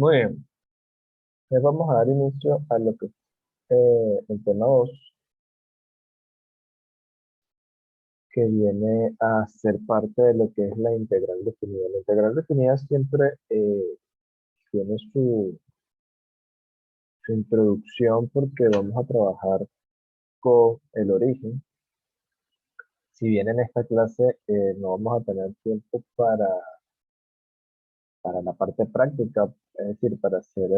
Muy bien, vamos a dar inicio a lo que es el tema 2, que viene a ser parte de lo que es la integral definida. La integral definida siempre tiene su introducción porque vamos a trabajar con el origen. Si bien en esta clase no vamos a tener tiempo para la parte práctica, es decir, para hacer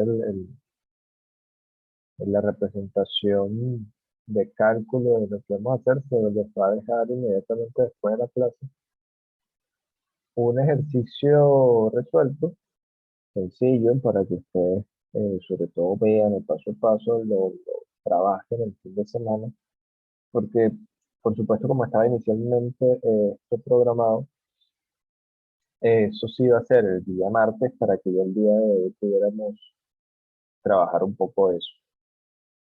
la representación de cálculo de lo que vamos a hacer, se les va a dejar inmediatamente después de la clase un ejercicio resuelto, sencillo, para que ustedes sobre todo vean el paso a paso, lo trabajen el fin de semana, porque por supuesto como estaba inicialmente esto programado, eso sí iba a ser el día martes para que ya el día de hoy pudiéramos trabajar un poco eso.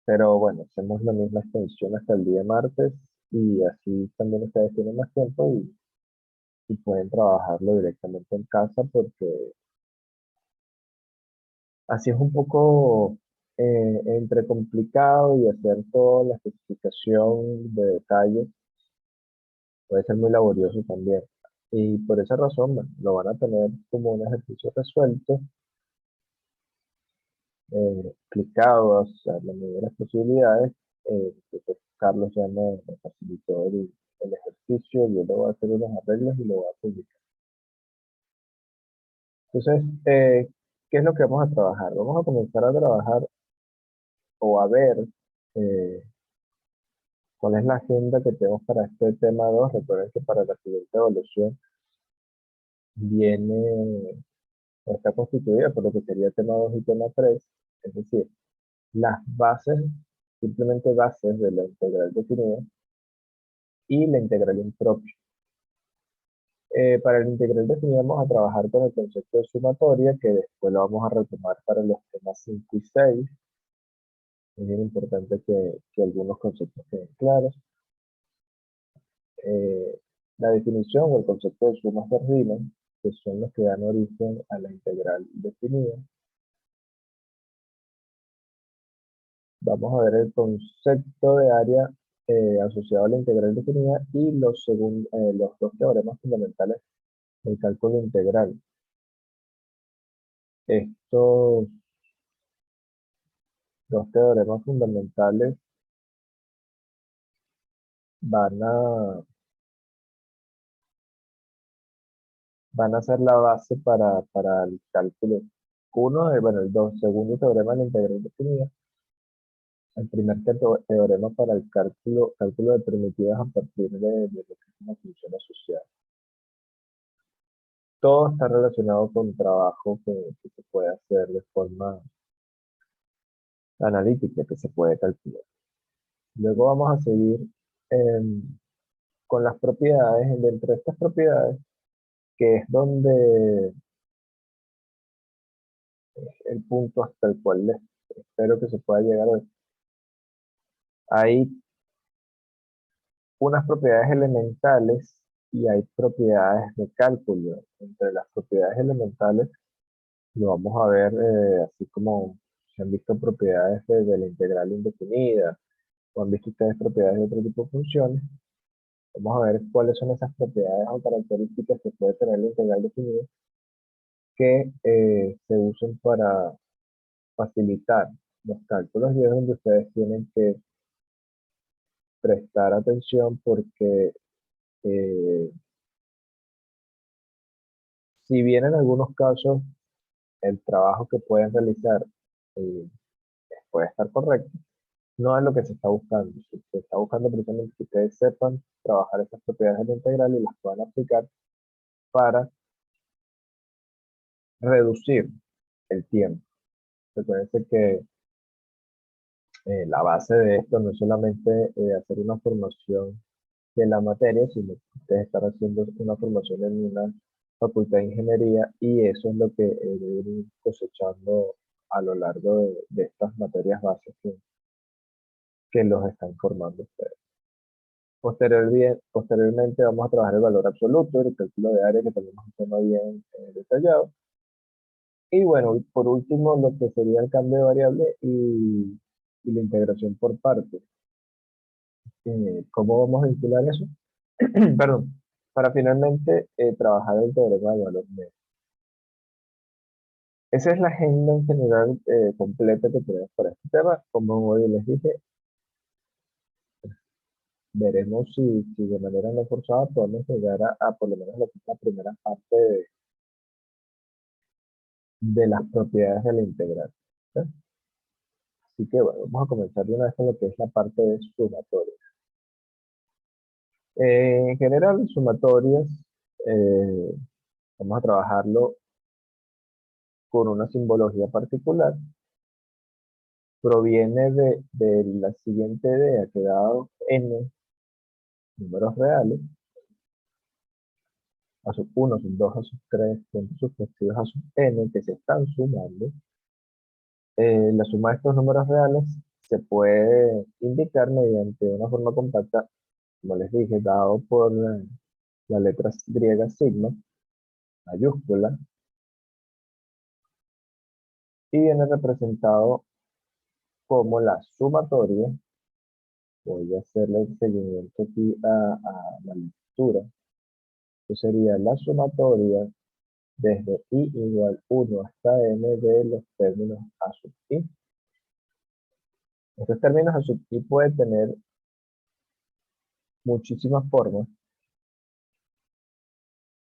Pero bueno, hacemos la misma extensión hasta el día martes y así también ustedes tienen más tiempo y pueden trabajarlo directamente en casa porque así es un poco entre complicado y hacer toda la especificación de detalle puede ser muy laborioso también. Y por esa razón, bueno, lo van a tener como un ejercicio resuelto, explicado a la medida de las posibilidades. Entonces, Carlos ya me facilitó el ejercicio, yo le voy a hacer unos arreglos y lo voy a publicar. Entonces, ¿qué es lo que vamos a trabajar? Vamos a comenzar a trabajar o a ver eh, ¿cuál es la agenda que tenemos para este tema 2? Recuerden que para la siguiente evaluación viene o está constituida por lo que sería tema 2 y tema 3, es decir, las bases, simplemente bases de la integral definida y la integral impropia. Para la integral definida vamos a trabajar con el concepto de sumatoria, que después lo vamos a retomar para los temas 5 y 6. Es bien importante que algunos conceptos queden claros. eh, la definición o el concepto de sumas de Riemann, que son los que dan origen a la integral definida. Vamos a ver el concepto de área asociado a la integral definida y los dos teoremas fundamentales del cálculo integral. Estos dos teoremas fundamentales van a, van a ser la base para el cálculo uno, bueno, el dos, segundo teorema de la integral definida. El primer teorema para el cálculo de primitivas a partir de lo que es una función asociada. Todo está relacionado con trabajo que se puede hacer de forma analítica, que se puede calcular. Luego vamos a seguir em, con las propiedades, dentro de estas propiedades, que es donde el punto hasta el cual espero que se pueda llegar hoy. Hay unas propiedades elementales y hay propiedades de cálculo. Entre las propiedades elementales lo vamos a ver así como se han visto propiedades de la integral indefinida o han visto ustedes propiedades de otro tipo de funciones. Vamos a ver cuáles son esas propiedades o características que puede tener la integral definida que se usen para facilitar los cálculos y es donde ustedes tienen que prestar atención porque eh, si bien en algunos casos el trabajo que pueden realizar eh, puede estar correcto, no es lo que se está buscando. Se está buscando precisamente que ustedes sepan trabajar esas propiedades de la integral y las puedan aplicar para reducir el tiempo. Recuerden que la base de esto no es solamente hacer una formación de la materia, sino que ustedes están haciendo una formación en una facultad de ingeniería y eso es lo que deben ir cosechando a lo largo de estas materias bases que los están formando ustedes. Posteriormente vamos a trabajar el valor absoluto, el cálculo de área, que también es un tema bien detallado. Y bueno, y por último, lo que sería el cambio de variable y la integración por partes. ¿Cómo vamos a vincular eso? Perdón, para finalmente trabajar el teorema de valor medio. Esa es la agenda en general completa que tenemos para este tema. Como hoy les dije, veremos si de manera no forzada podemos llegar a por lo menos lo que es la primera parte de las propiedades de la integral. ¿Sí? Así que bueno, vamos a comenzar de una vez con lo que es la parte de sumatoria. En general, sumatorias, eh, vamos a trabajarlo con una simbología particular. Proviene de la siguiente idea que dado n números reales, a sub 1, sub 2, a sub 3, puntos sucesivos a sub n, que se están sumando. La suma de estos números reales se puede indicar mediante una forma compacta, como les dije, dado por la letra griega sigma, mayúscula, y viene representado como la sumatoria. Voy a hacerle el seguimiento aquí a la lectura. Esto sería la sumatoria desde i igual 1 hasta n de los términos a sub i. Estos términos a sub i pueden tener muchísimas formas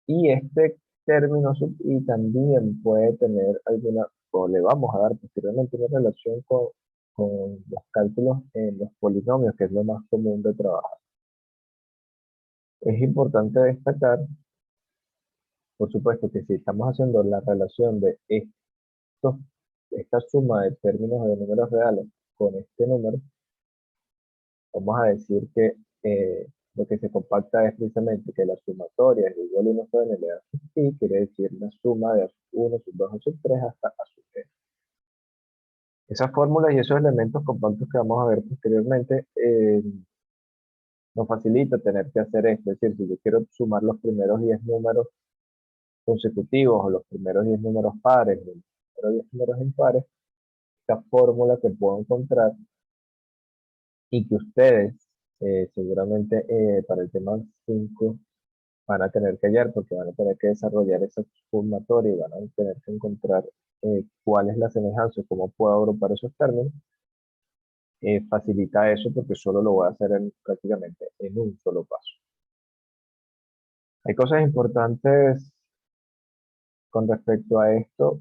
y este término sub i también puede tener alguna, o le vamos a dar posteriormente una relación con los cálculos en los polinomios, que es lo más común de trabajar. Es importante destacar, por supuesto, que si estamos haciendo la relación de esta suma de términos de números reales con este número, vamos a decir que lo que se compacta es precisamente que la sumatoria es igual a 1 sobre n elevado a sub i, quiere decir la suma de a sub 1, sub 2, a sub 3 hasta a sub n. Esas fórmulas y esos elementos compactos que vamos a ver posteriormente nos facilita tener que hacer esto. Es decir, si yo quiero sumar los primeros 10 números consecutivos o los primeros 10 números pares o los primeros 10 números impares, esta fórmula que puedo encontrar y que ustedes seguramente para el tema 5 van a tener que hallar porque van a tener que desarrollar esa sumatoria y van a tener que encontrar cuál es la semejanza, cómo puedo agrupar esos términos. Facilita eso porque solo lo voy a hacer prácticamente en un solo paso. Hay cosas importantes con respecto a esto.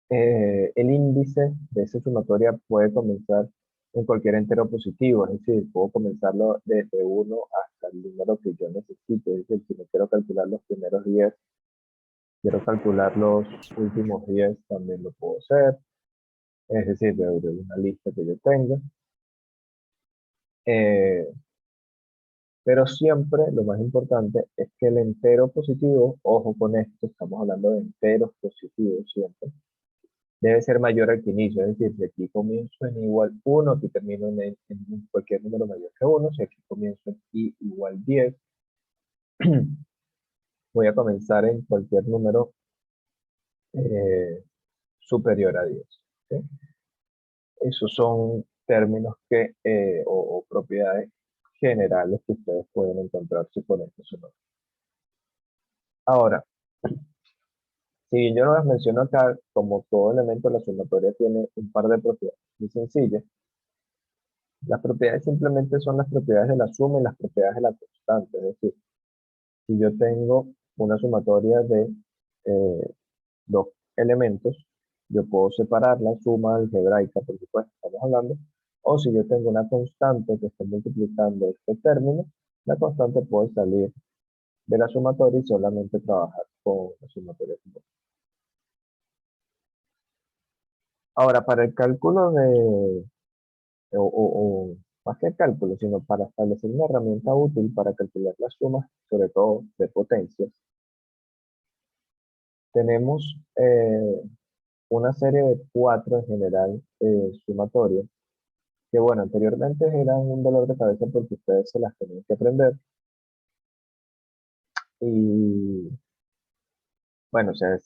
El índice de esa sumatoria puede comenzar en cualquier entero positivo, es decir, puedo comenzarlo desde 1 hasta el número que yo necesite. Es decir, si no quiero calcular los primeros 10, quiero calcular los últimos 10, también lo puedo hacer. Es decir, de una lista que yo tenga. Eh, pero siempre lo más importante es que el entero positivo, ojo con esto, estamos hablando de enteros positivos siempre, debe ser mayor al que inicio. Es decir, si aquí comienzo en igual 1, aquí termino en cualquier número mayor que 1. Si aquí comienzo en i igual 10, voy a comenzar en cualquier número eh, superior a 10. ¿Sí? Esos son términos o propiedades generales que ustedes pueden encontrarse con esto. Ahora, si bien yo no las menciono acá, como todo elemento, la sumatoria tiene un par de propiedades muy sencillas. Las propiedades simplemente son las propiedades de la suma y las propiedades de la constante. Es decir, si yo tengo una sumatoria de eh, dos elementos, yo puedo separar la suma algebraica, por supuesto, estamos hablando, o si yo tengo una constante que esté multiplicando este término, la constante puede salir de la sumatoria y solamente trabajar con la sumatoria. Ahora, para el cálculo o más que el cálculo, sino para establecer una herramienta útil para calcular las sumas, sobre todo de potencias, tenemos una serie de 4 en general sumatorias, que bueno, anteriormente eran un dolor de cabeza porque ustedes se las tenían que aprender, y Bueno, o sea,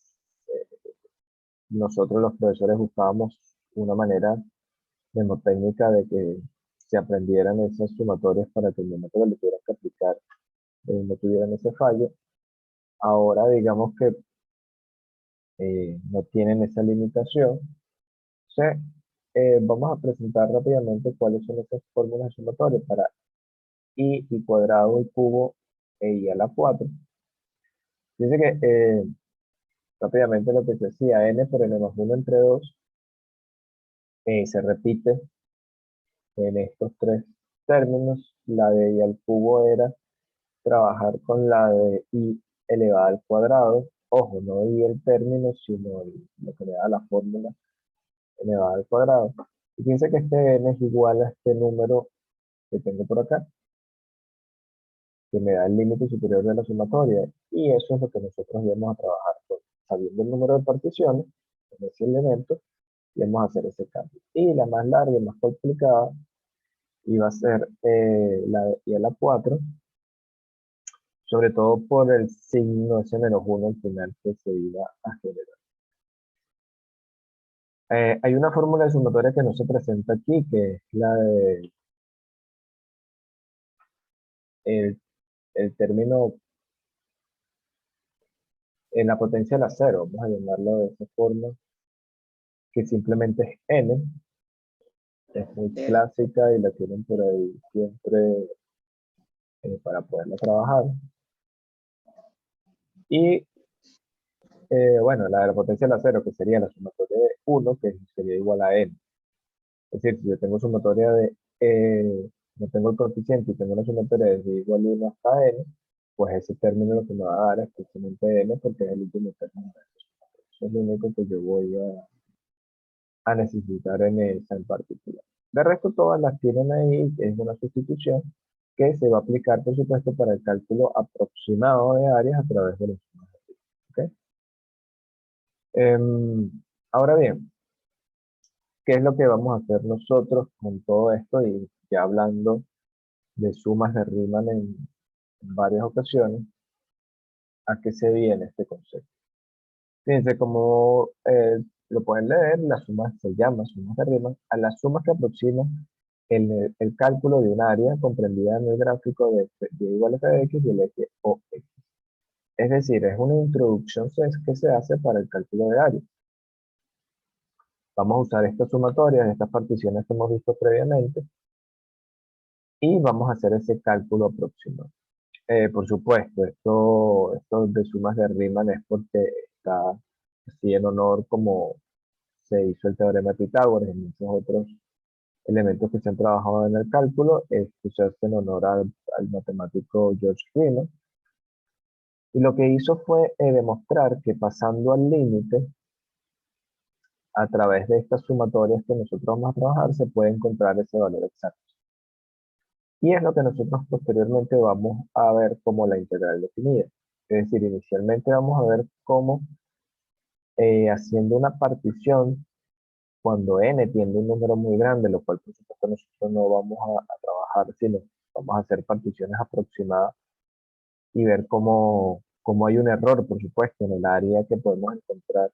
nosotros los profesores buscábamos una manera mnemotécnica de que se aprendieran esas sumatorias para que el momento que le tuvieran que aplicar no tuvieran ese fallo. Ahora digamos que no tienen esa limitación. Entonces, vamos a presentar rápidamente cuáles son esas fórmulas sumatorias para y cuadrado y cubo y a la 4. Dice que rápidamente lo que se decía, n por n más 1 entre 2 se repite en estos tres términos. La de i al cubo era trabajar con la de i elevada al cuadrado. Ojo, no i el término, sino lo que le da la fórmula elevada al cuadrado. Y fíjense que este n es igual a este número que tengo por acá, que me da el límite superior de la sumatoria. Y eso es lo que nosotros íbamos a trabajar con, sabiendo el número de particiones en ese elemento, íbamos a hacer ese cambio. Y la más larga y más complicada iba a ser la de i a la 4, sobre todo por el signo S-1 al final que se iba a generar. Hay una fórmula de sumatoria que no se presenta aquí, que es la de el, el término en la potencia de la cero, vamos a llamarlo de esa forma, que simplemente es n, es muy clásica y la tienen por ahí siempre para poderla trabajar. Y bueno, la de la potencia de la cero, que sería la sumatoria de 1, que sería igual a n. Es decir, si yo tengo sumatoria de, no tengo el coeficiente y tengo una sumatoria de igual a 1 hasta n, pues ese término lo que me va a dar es precisamente n, porque es el último término de eso. Eso es lo único que yo voy a necesitar en esa en particular. De resto, todas las tienen ahí, es una sustitución que se va a aplicar, por supuesto, para el cálculo aproximado de áreas a través de los sumas. ¿Okay? Ahora bien, ¿qué es lo que vamos a hacer nosotros con todo esto? Y ya hablando de sumas de Riemann en varias ocasiones, ¿a qué se viene este concepto? Fíjense, como lo pueden leer, las sumas se llaman sumas de Riemann a las sumas que aproximan el cálculo de un área comprendida en el gráfico de y igual a f de x y el eje OX. Es decir, es una introducción que se hace para el cálculo de área. Vamos a usar estas sumatorias, estas particiones que hemos visto previamente, y vamos a hacer ese cálculo aproximado. Por supuesto, esto de sumas de Riemann es porque está así en honor como se hizo el teorema de Pitágoras y muchos otros elementos que se han trabajado en el cálculo. Esto se hace en honor al matemático George Riemann. Y lo que hizo fue demostrar que pasando al límite, a través de estas sumatorias que nosotros vamos a trabajar, se puede encontrar ese valor exacto. Y es lo que nosotros posteriormente vamos a ver como la integral definida. Es decir, inicialmente vamos a ver cómo haciendo una partición, cuando n tiene un número muy grande, lo cual por supuesto nosotros no vamos a trabajar, sino vamos a hacer particiones aproximadas y ver cómo hay un error, por supuesto, en el área que podemos encontrar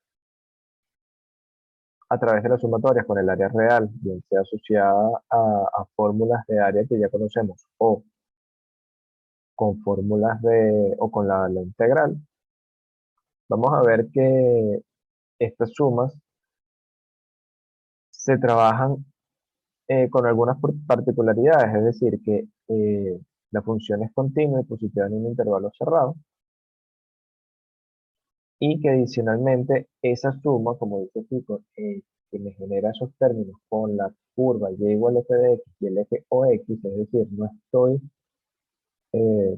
a través de las sumatorias con el área real, bien sea asociada a fórmulas de área que ya conocemos, o con fórmulas o con la integral. Vamos a ver que estas sumas se trabajan con algunas particularidades, es decir, que la función es continua y positiva en un intervalo cerrado, y que adicionalmente esa suma, como dice aquí, que me genera esos términos con la curva y igual a f de x y el eje OX, es decir, no estoy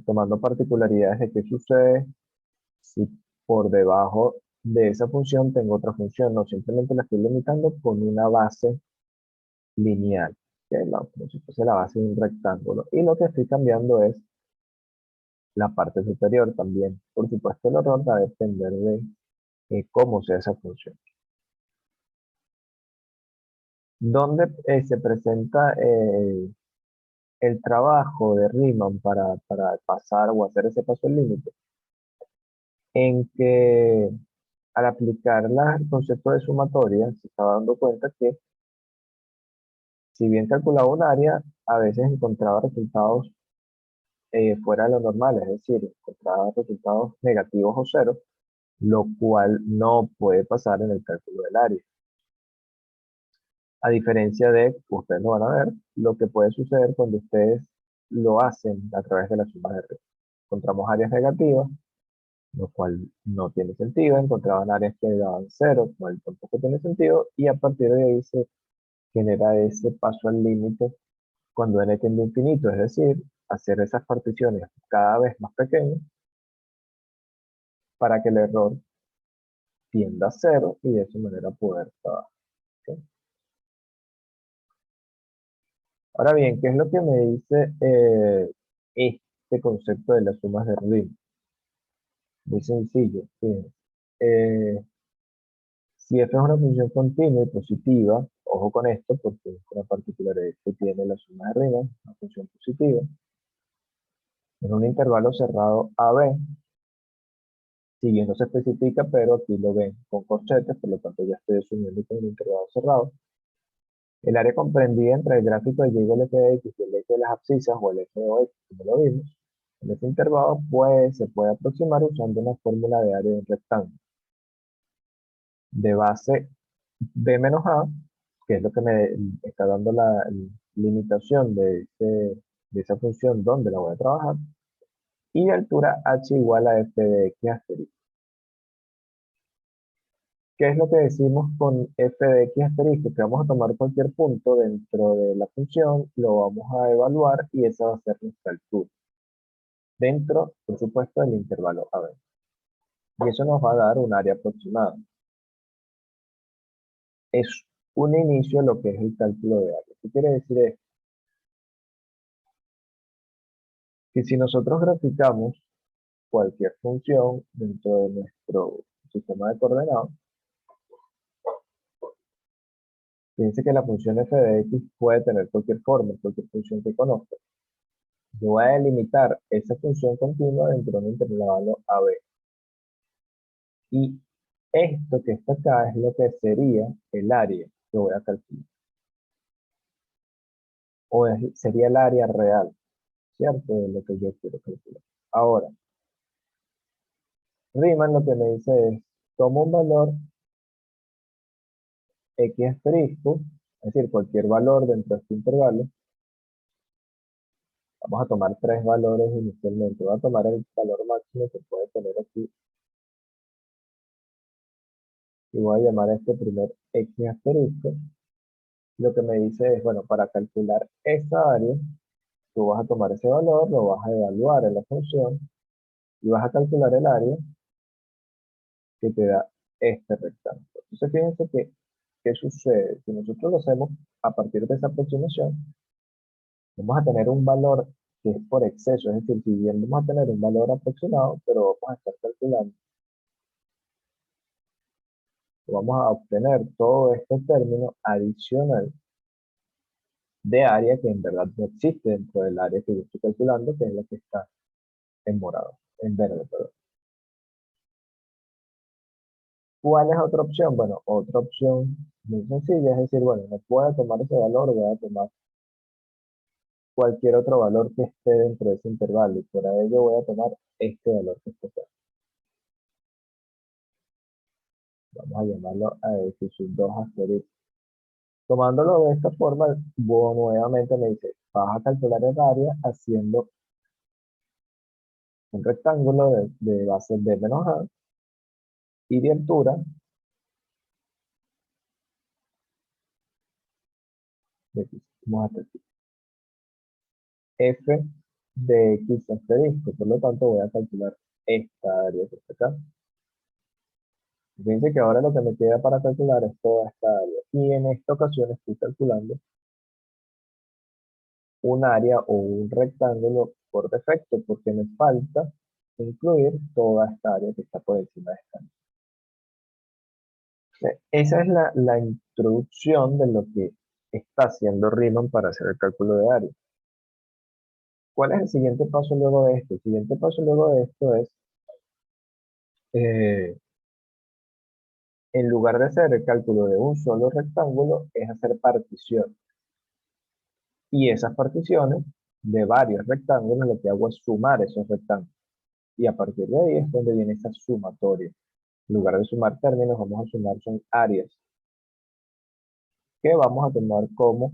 tomando particularidades de qué sucede si por debajo de esa función tengo otra función, no, simplemente la estoy limitando con una base lineal, que es como si fuese la base de un rectángulo, y lo que estoy cambiando es la parte superior también. Por supuesto, el error va a depender de cómo sea esa función. ¿Dónde se presenta el trabajo de Riemann para pasar o hacer ese paso al límite? en que al aplicar el concepto de sumatoria se estaba dando cuenta que si bien calculaba un área, a veces encontraba resultados fuera de lo normal, es decir, encontraba resultados negativos o cero, lo cual no puede pasar en el cálculo del área. A diferencia de, ustedes lo van a ver, lo que puede suceder cuando ustedes lo hacen a través de la suma de redes. Encontramos áreas negativas, lo cual no tiene sentido. Encontraban áreas que daban cero, lo cual tampoco tiene sentido. Y a partir de ahí se genera ese paso al límite cuando n tiende a infinito, es decir, hacer esas particiones cada vez más pequeñas para que el error tienda a cero y de esa manera poder trabajar. ¿Ok? Ahora bien, ¿qué es lo que me dice este concepto de las sumas de Riemann? Muy sencillo. Fíjense. Eh, si f es una función continua y positiva, ojo con esto porque es una particularidad que tiene la suma de Riemann, una función positiva, en un intervalo cerrado AB, si bien no se especifica, pero aquí lo ven con corchetes, por lo tanto ya estoy asumiendo con un intervalo cerrado. El área comprendida entre el gráfico de y el eje de x y el eje de las abscisas o el eje de OX, como lo vimos, en este intervalo pues, se puede aproximar usando una fórmula de área de un rectángulo. De base b menos a, que es lo que me está dando la limitación de esa función donde la voy a trabajar, y de altura h igual a f de x asterisco. ¿Qué es lo que decimos con f de x asterisco? Que vamos a tomar cualquier punto dentro de la función, lo vamos a evaluar y esa va a ser nuestra altura. Dentro, por supuesto, del intervalo AB. Y eso nos va a dar un área aproximada. Es un inicio a lo que es el cálculo de área. ¿Qué quiere decir esto? Que si nosotros graficamos cualquier función dentro de nuestro sistema de coordenadas, fíjense que la función f de x puede tener cualquier forma, cualquier función que conozca. Yo voy a delimitar esa función continua dentro de un intervalo AB. Y esto que está acá es lo que sería el área que voy a calcular. O sería el área real, ¿cierto? De lo que yo quiero calcular. Ahora, Riemann lo que me dice es, toma un valor x asterisco, es decir, cualquier valor dentro de este intervalo. Vamos a tomar tres valores inicialmente. Voy a tomar el valor máximo que puede tener aquí. Y voy a llamar a este primer x asterisco. Lo que me dice es, bueno, para calcular esa área, tú vas a tomar ese valor, lo vas a evaluar en la función y vas a calcular el área que te da este rectángulo. Entonces fíjense que, ¿qué sucede? Si nosotros lo hacemos a partir de esa aproximación, vamos a tener un valor que es por exceso, es decir, si bien vamos a tener un valor aproximado, pero vamos a estar calculando, vamos a obtener todo este término adicional de área que en verdad no existe dentro del área que yo estoy calculando, que es la que está en morado, en verde, perdón. ¿Cuál es otra opción? Bueno, otra opción muy sencilla es decir, bueno, no puedo tomar ese valor, voy a tomar cualquier otro valor que esté dentro de ese intervalo y por ello voy a tomar este valor que está acá. Vamos a llamarlo a x sub 2 asterisco. Tomándolo de esta forma, nuevamente me dice, vas a calcular el área haciendo un rectángulo de base b menos a y de altura de x. Vamos a hacer f de x asterisco. Por lo tanto, voy a calcular esta área que está acá. Fíjense que ahora lo que me queda para calcular es toda esta área. Y en esta ocasión estoy calculando un área o un rectángulo por defecto, porque me falta incluir toda esta área que está por encima de esta. Esa es la introducción de lo que está haciendo Riemann para hacer el cálculo de área. ¿Cuál es el siguiente paso luego de esto? El siguiente paso luego de esto es eh, en lugar de hacer el cálculo de un solo rectángulo, es hacer particiones. Y esas particiones de varios rectángulos, lo que hago es sumar esos rectángulos. Y a partir de ahí es donde viene esa sumatoria. En lugar de sumar términos, vamos a sumar son áreas, que vamos a tomar como,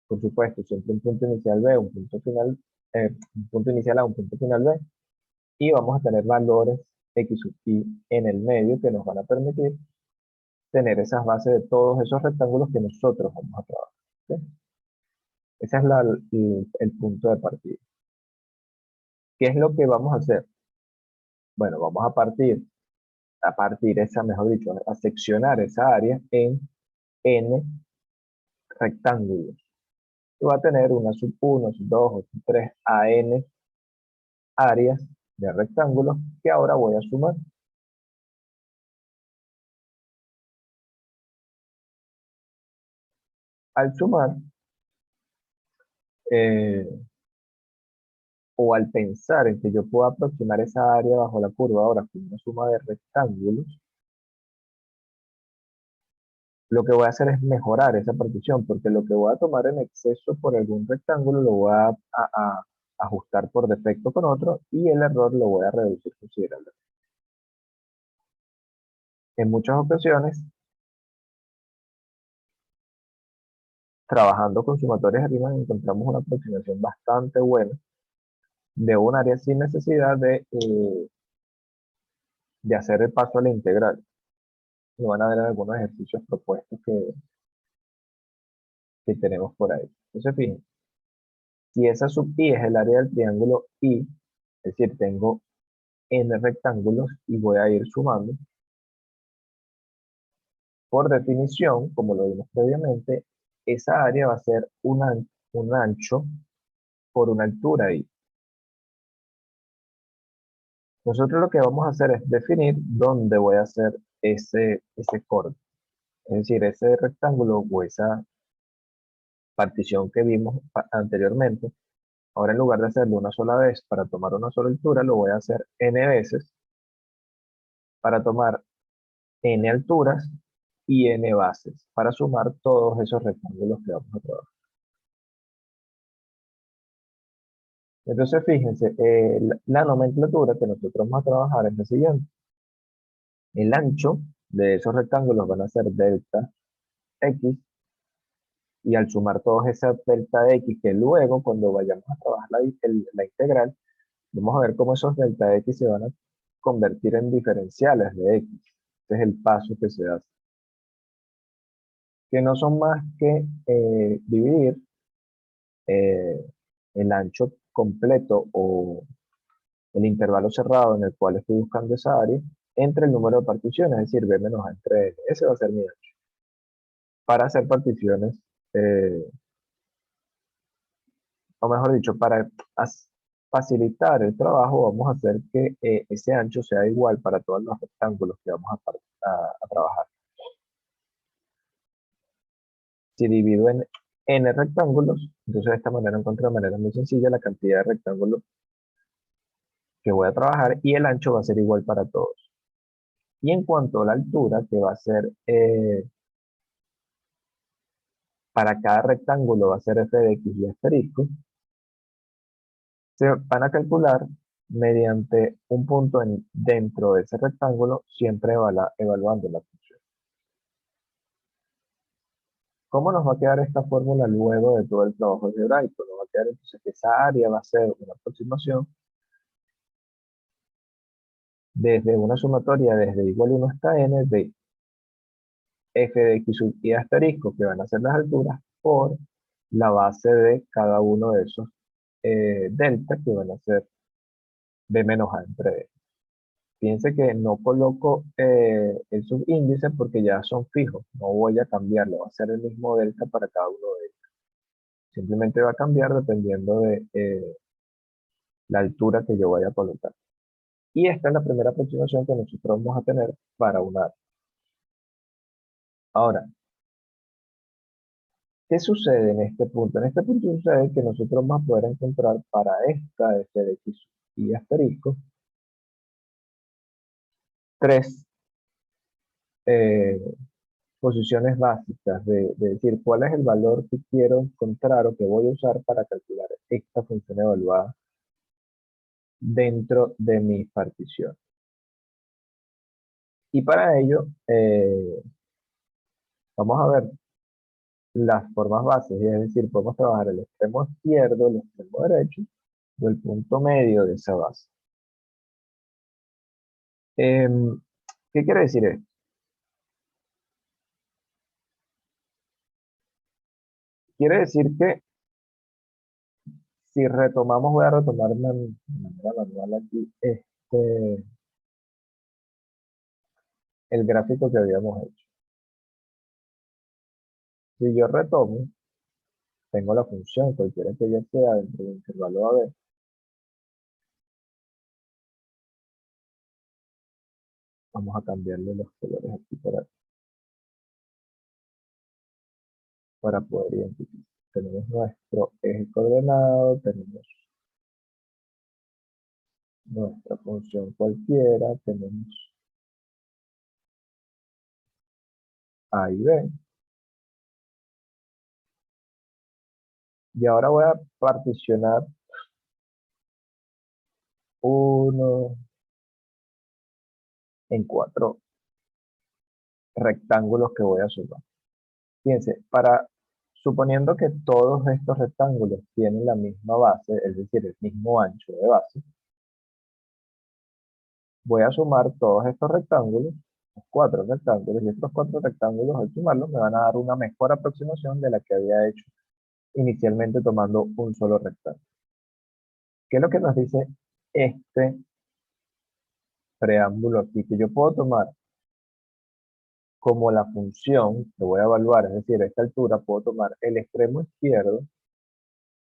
por supuesto, siempre un punto inicial B, un punto inicial A, un punto final B, y vamos a tener valores X sub y en el medio que nos van a permitir tener esas bases de todos esos rectángulos que nosotros vamos a trabajar. ¿Ok? Ese es el punto de partida. ¿Qué es lo que vamos a hacer? Bueno, vamos a partir esa, mejor dicho, a seccionar esa área en n rectángulos. Y va a tener una sub 1, sub 2, sub 3, a n áreas de rectángulos que ahora voy a sumar. Al sumar, eh, o al pensar en que yo puedo aproximar esa área bajo la curva ahora con una suma de rectángulos, lo que voy a hacer es mejorar esa partición, porque lo que voy a tomar en exceso por algún rectángulo lo voy a ajustar por defecto con otro y el error lo voy a reducir considerablemente. En muchas ocasiones, trabajando con sumatorias de rimas, encontramos una aproximación bastante buena de un área sin necesidad de hacer el paso a la integral. Y van a ver algunos ejercicios propuestos que tenemos por ahí. Entonces, fíjense, si esa sub i es el área del triángulo i, es decir, tengo n rectángulos y voy a ir sumando, por definición, como lo vimos previamente, esa área va a ser un ancho por una altura i. Nosotros lo que vamos a hacer es definir dónde voy a hacer ese corte. Es decir, ese rectángulo o esa partición que vimos anteriormente, ahora en lugar de hacerlo una sola vez para tomar una sola altura, lo voy a hacer n veces para tomar n alturas y n bases para sumar todos esos rectángulos que vamos a trabajar. Entonces, fíjense, la nomenclatura que nosotros vamos a trabajar es la siguiente. El ancho de esos rectángulos van a ser delta x, y al sumar todos esa delta de x, que luego cuando vayamos a trabajar la integral, vamos a ver cómo esos delta de x se van a convertir en diferenciales de x. Este es el paso que se hace. Que no son más que dividir eh, el ancho completo o el intervalo cerrado en el cual estoy buscando esa área entre el número de particiones, es decir, b menos a entre n. Ese va a ser mi ancho. Para hacer particiones, o mejor dicho, para facilitar el trabajo, vamos a hacer que ese ancho sea igual para todos los rectángulos que vamos a trabajar. Si divido en n rectángulos, entonces de esta manera encuentro de manera muy sencilla la cantidad de rectángulos que voy a trabajar y el ancho va a ser igual para todos. Y en cuanto a la altura, que va a ser, para cada rectángulo va a ser f de x y asterisco, se van a calcular mediante un punto dentro de ese rectángulo, siempre evaluando la función. ¿Cómo nos va a quedar esta fórmula luego de todo el trabajo algebraico? Nos va a quedar entonces que esa área va a ser una aproximación desde una sumatoria desde igual 1 hasta n de f de x sub y asterisco, que van a ser las alturas, por la base de cada uno de esos delta, que van a ser b menos a entre d. Fíjense que no coloco el subíndice porque ya son fijos, no voy a cambiarlo, va a ser el mismo delta para cada uno de ellos. Simplemente va a cambiar dependiendo de la altura que yo vaya a colocar. Y esta es la primera aproximación que nosotros vamos a tener para un área. Ahora, ¿qué sucede en este punto? En este punto sucede que nosotros vamos a poder encontrar para esta f de x y asterisco tres eh, posiciones básicas de decir cuál es el valor que quiero encontrar o que voy a usar para calcular esta función evaluada dentro de mi partición. Y para ello, vamos a ver las formas bases, es decir, podemos trabajar el extremo izquierdo, el extremo derecho o el punto medio de esa base. ¿Qué quiere decir esto? Quiere decir que si retomamos, voy a retomar de manera manual aquí el gráfico que habíamos hecho. Si yo retomo, tengo la función, cualquiera que ella sea, dentro del intervalo a b. Vamos a cambiarle los colores aquí para poder identificar. Tenemos nuestro eje coordenado, tenemos nuestra función cualquiera, tenemos A y B. Y ahora voy a particionar uno en cuatro rectángulos que voy a sumar. Fíjense, suponiendo que todos estos rectángulos tienen la misma base, es decir, el mismo ancho de base, voy a sumar todos estos rectángulos, los cuatro rectángulos, y estos cuatro rectángulos al sumarlos me van a dar una mejor aproximación de la que había hecho inicialmente tomando un solo rectángulo. ¿Qué es lo que nos dice este preámbulo aquí? Que yo puedo tomar como la función que voy a evaluar, es decir, a esta altura puedo tomar el extremo izquierdo,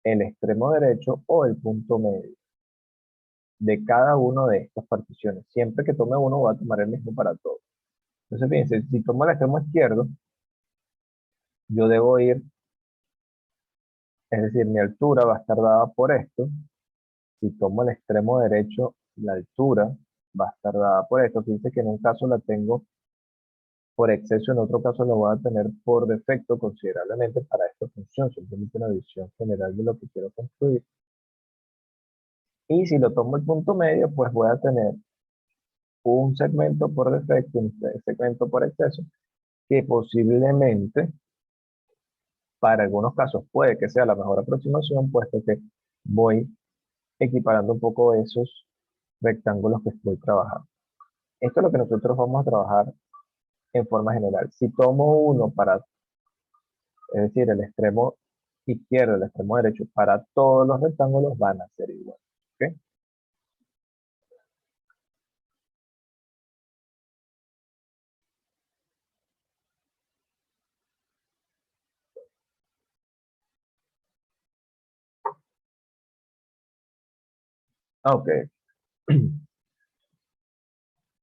el extremo derecho o el punto medio de cada una de estas particiones. Siempre que tome uno voy a tomar el mismo para todos. Entonces fíjense, si tomo el extremo izquierdo, yo debo ir, es decir, mi altura va a estar dada por esto. Si tomo el extremo derecho, la altura va a estar dada por esto. Fíjense que en un caso la tengo por exceso, en otro caso la voy a tener por defecto considerablemente para esta función. Simplemente una visión general de lo que quiero construir. Y si lo tomo el punto medio, pues voy a tener un segmento por defecto, un segmento por exceso, que posiblemente para algunos casos puede que sea la mejor aproximación, puesto que voy equiparando un poco esos rectángulos que estoy trabajando. Esto es lo que nosotros vamos a trabajar en forma general. Si tomo uno para, es decir, el extremo izquierdo, el extremo derecho, para todos los rectángulos van a ser iguales. ¿Ok? Ok.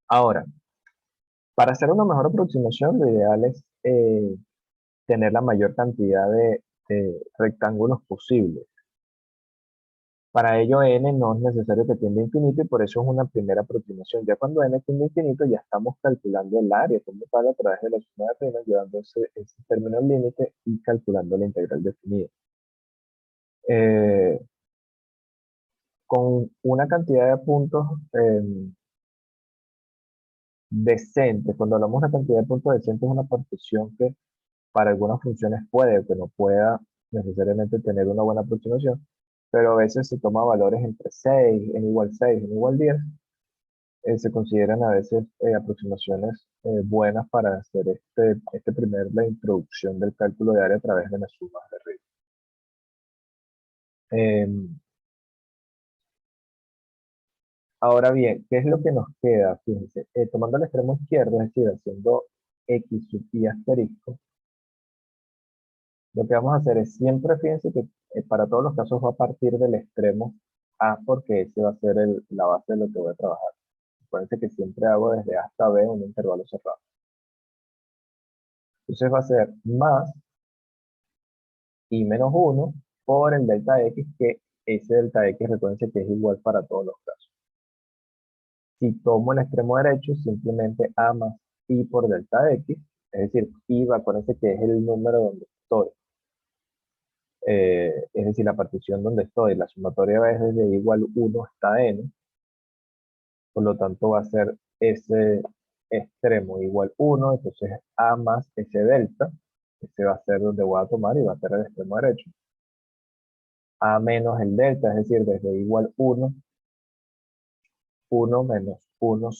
Ahora, para hacer una mejor aproximación, lo ideal es tener la mayor cantidad de rectángulos posibles. Para ello n no es necesario que tienda a infinito y por eso es una primera aproximación. Ya cuando n tiende a infinito ya estamos calculando el área como tal a través de la suma de primas, llevando ese término al límite y calculando la integral definida. Eh, con una cantidad de puntos decente, cuando hablamos de una cantidad de puntos decentes es una partición que para algunas funciones puede o que no pueda necesariamente tener una buena aproximación, pero a veces se toma valores entre 6, n igual 6, n igual 10, se consideran a veces aproximaciones buenas para hacer la introducción del cálculo de área a través de las sumas de Riemann. Ahora bien, ¿qué es lo que nos queda? Fíjense, tomando el extremo izquierdo, es decir, haciendo x sub y asterisco, lo que vamos a hacer es siempre, fíjense que para todos los casos va a partir del extremo A porque ese va a ser la base de lo que voy a trabajar. Acuérdense que siempre hago desde A hasta B un intervalo cerrado. Entonces va a ser más y menos 1 por el delta x, que ese delta x recuerden que es igual para todos los casos. Si tomo el extremo derecho, simplemente A más I por delta X, es decir, I va con ese que es el número donde estoy. Es decir, la partición donde estoy, la sumatoria es desde igual 1 hasta n, por lo tanto va a ser ese extremo igual 1, entonces A más ese delta, ese va a ser donde voy a tomar y va a ser el extremo derecho. A menos el delta, es decir, desde igual 1, 1 menos 1